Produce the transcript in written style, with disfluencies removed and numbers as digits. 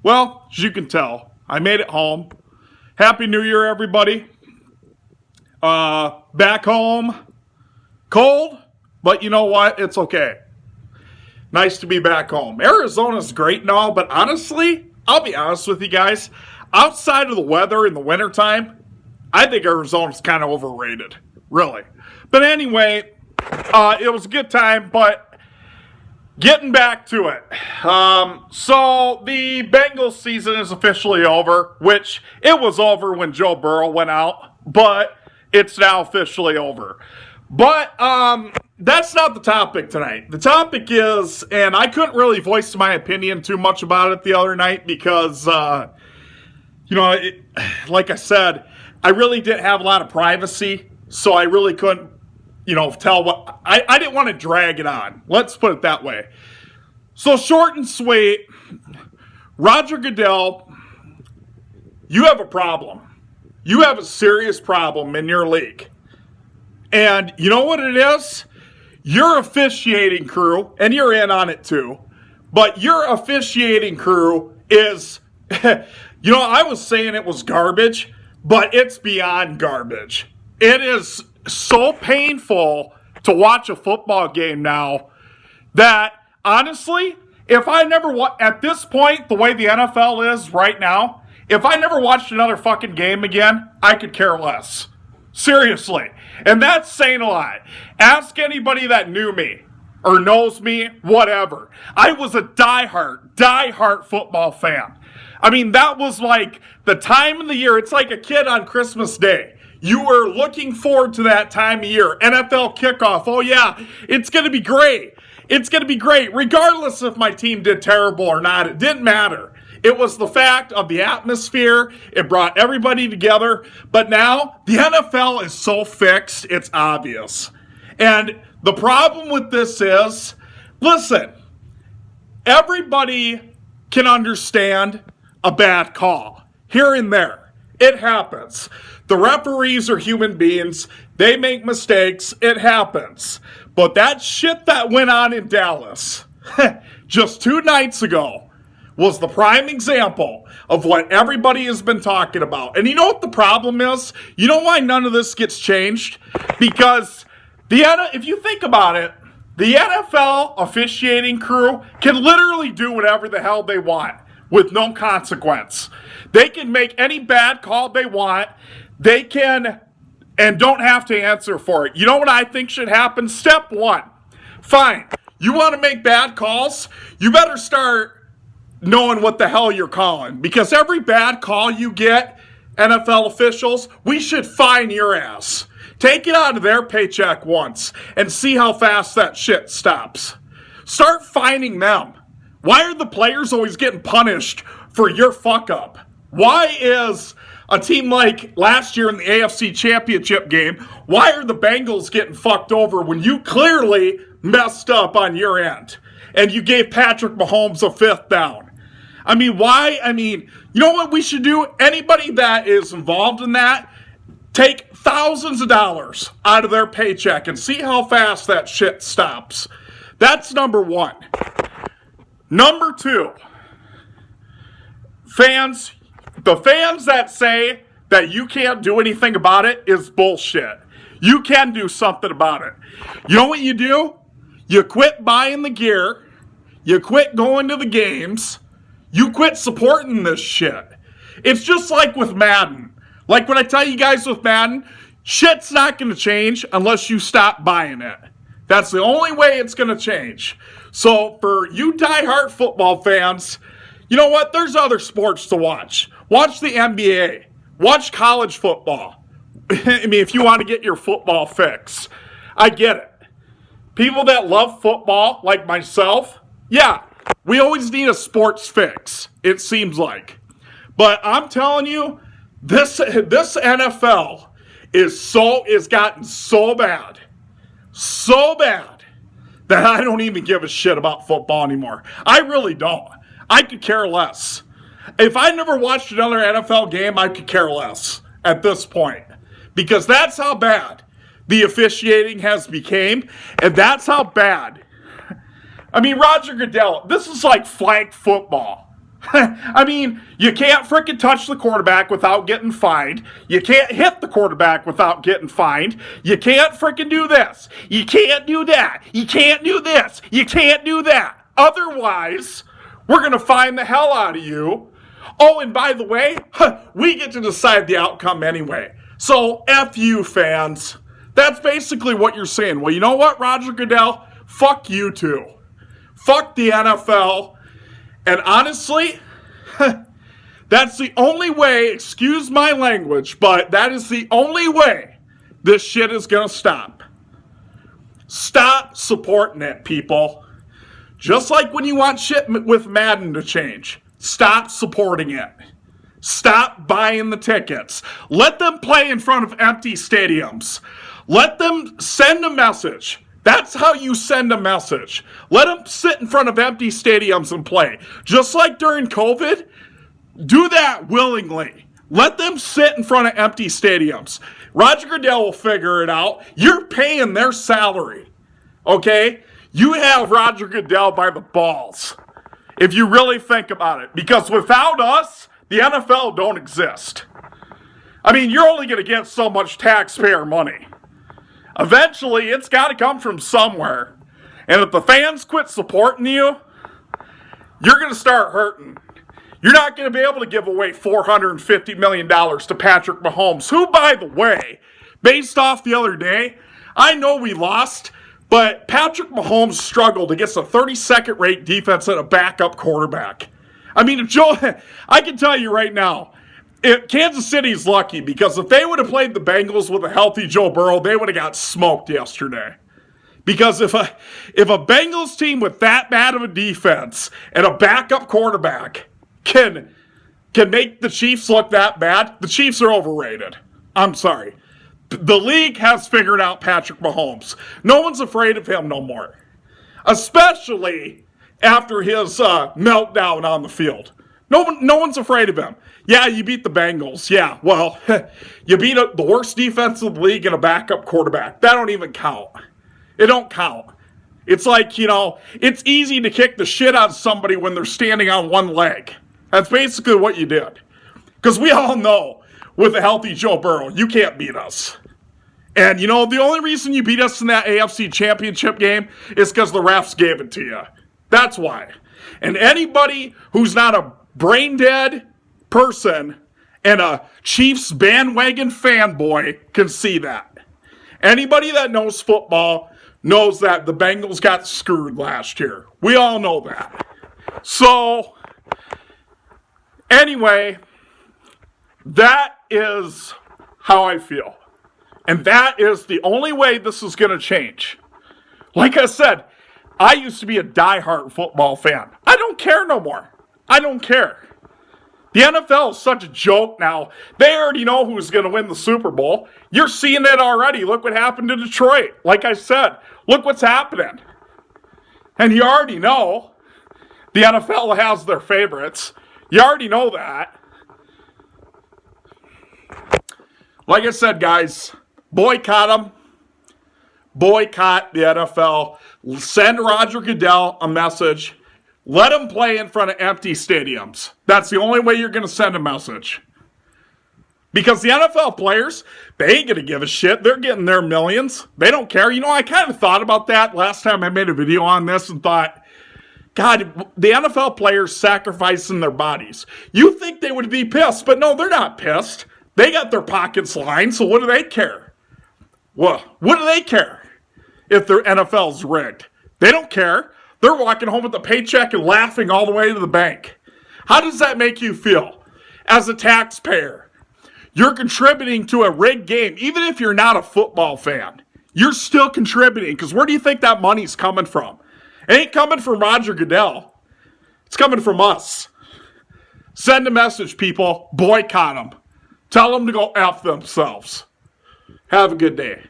Well, as you can tell, I made it home. Happy New Year, everybody. Back home, cold, but you know what? It's okay. Nice to be back home. Arizona's great and all, but honestly, I'll be honest with you guys. Outside of the weather in the wintertime, I think Arizona's kind of overrated. Really. But anyway, it was a good time, but getting back to it. So the Bengals season is officially over, which it was over when Joe Burrow went out, but it's now officially over. But that's not the topic tonight. The topic is, and I couldn't really voice my opinion too much about it the other night because, like I said, I really didn't have a lot of privacy, so I really couldn't, tell what, I didn't want to drag it on. Let's put it that way. So short and sweet, Roger Goodell, you have a problem. You have a serious problem in your league. And you know what it is? Your officiating crew, and you're in on it too, but your officiating crew is, I was saying it was garbage, but it's beyond garbage. It is so painful to watch a football game now that, honestly, if I never, at this point, the way the NFL is right now, if I never watched another fucking game again, I could care less. Seriously. And that's saying a lot. Ask anybody that knew me or knows me, whatever. I was a diehard football fan. I mean, that was like the time of the year. It's like a kid on Christmas Day. You were looking forward to that time of year. NFL kickoff. Oh, yeah, it's going to be great. It's going to be great. Regardless if my team did terrible or not, it didn't matter. It was the fact of the atmosphere. It brought everybody together. But now, the NFL is so fixed, it's obvious. And the problem with this is, listen, everybody can understand a bad call here and there. It happens. The referees are human beings. They make mistakes. It happens. But that shit that went on in Dallas just 2 nights ago was the prime example of what everybody has been talking about. And you know what the problem is? You know why none of this gets changed? Because if you think about it, the NFL officiating crew can literally do whatever the hell they want with no consequence. They can make any bad call they want. They can and don't have to answer for it. You know what I think should happen? Step 1. Fine. You want to make bad calls? You better start knowing what the hell you're calling. Because every bad call you get, NFL officials, we should fine your ass. Take it out of their paycheck once and see how fast that shit stops. Start fining them. Why are the players always getting punished for your fuck up? Why is a team like last year in the AFC Championship game, why are the Bengals getting fucked over when you clearly messed up on your end and you gave Patrick Mahomes a 5th down? I mean, why? I mean, you know what we should do? Anybody that is involved in that, take thousands of dollars out of their paycheck and see how fast that shit stops. That's number 1. Number 2, fans, the fans that say that you can't do anything about it is bullshit. You can do something about it. You know what you do? You quit buying the gear. You quit going to the games. You quit supporting this shit. It's just like with Madden. Like when I tell you guys with Madden, shit's not going to change unless you stop buying it. That's the only way it's going to change. So for you diehard football fans, you know what? There's other sports to watch. Watch the NBA. Watch college football. I mean, if you want to get your football fix. I get it. People that love football, like myself, yeah, we always need a sports fix, it seems like. But I'm telling you, this NFL is gotten so bad that I don't even give a shit about football anymore. I really don't. I could care less. If I never watched another NFL game, I could care less at this point. Because that's how bad the officiating has become, and that's how bad. I mean, Roger Goodell, this is like flag football. I mean, you can't frickin' touch the quarterback without getting fined. You can't hit the quarterback without getting fined. You can't frickin' do this. You can't do that. You can't do this. You can't do that. Otherwise, we're going to fine the hell out of you. Oh, and by the way, we get to decide the outcome anyway. So, F you, fans. That's basically what you're saying. Well, you know what, Roger Goodell? Fuck you too. Fuck the NFL. And honestly, that's the only way, excuse my language, but that is the only way this shit is going to stop. Stop supporting it, people. Just like when you want shit with Madden to change. Stop supporting it. Stop buying the tickets. Let them play in front of empty stadiums. Let them send a message. That's how you send a message. Let them sit in front of empty stadiums and play. Just like during COVID, do that willingly. Let them sit in front of empty stadiums. Roger Goodell will figure it out. You're paying their salary, okay? You have Roger Goodell by the balls, if you really think about it. Because without us, the NFL don't exist. I mean, you're only going to get so much taxpayer money. Eventually, it's got to come from somewhere. And if the fans quit supporting you, you're going to start hurting. You're not going to be able to give away $450 million to Patrick Mahomes, who, by the way, based off the other day, I know we lost, but Patrick Mahomes struggled against a 32nd rate defense and a backup quarterback. I mean, I can tell you right now, Kansas City's lucky, because if they would have played the Bengals with a healthy Joe Burrow, they would have got smoked yesterday. Because if a Bengals team with that bad of a defense and a backup quarterback can make the Chiefs look that bad, the Chiefs are overrated. I'm sorry. The league has figured out Patrick Mahomes. No one's afraid of him no more. Especially after his meltdown on the field. No one's afraid of him. Yeah, you beat the Bengals. Yeah, well, you beat the worst defense in the league and a backup quarterback. That don't even count. It don't count. It's like, it's easy to kick the shit out of somebody when they're standing on one leg. That's basically what you did. Because we all know, with a healthy Joe Burrow, you can't beat us. And, the only reason you beat us in that AFC Championship game is because the refs gave it to you. That's why. And anybody who's not a brain-dead person and a Chiefs bandwagon fanboy can see that. Anybody that knows football knows that the Bengals got screwed last year. We all know that. So, anyway, that is how I feel. And that is the only way this is going to change. Like I said, I used to be a diehard football fan. I don't care no more. I don't care. The NFL is such a joke now. They already know who's going to win the Super Bowl. You're seeing it already. Look what happened to Detroit. Like I said, look what's happening. And you already know the NFL has their favorites. You already know that. Like I said, guys, boycott them. Boycott the NFL. Send Roger Goodell a message. Let him play in front of empty stadiums. That's the only way you're going to send a message. Because the NFL players, they ain't going to give a shit. They're getting their millions. They don't care. I kind of thought about that last time I made a video on this and thought, God, the NFL players sacrificing their bodies. You think they would be pissed, but no, they're not pissed. They got their pockets lined, so what do they care? Well, what do they care if their NFL's rigged? They don't care. They're walking home with a paycheck and laughing all the way to the bank. How does that make you feel? As a taxpayer, you're contributing to a rigged game. Even if you're not a football fan, you're still contributing. Because where do you think that money's coming from? It ain't coming from Roger Goodell. It's coming from us. Send a message, people. Boycott them. Tell them to go F themselves. Have a good day.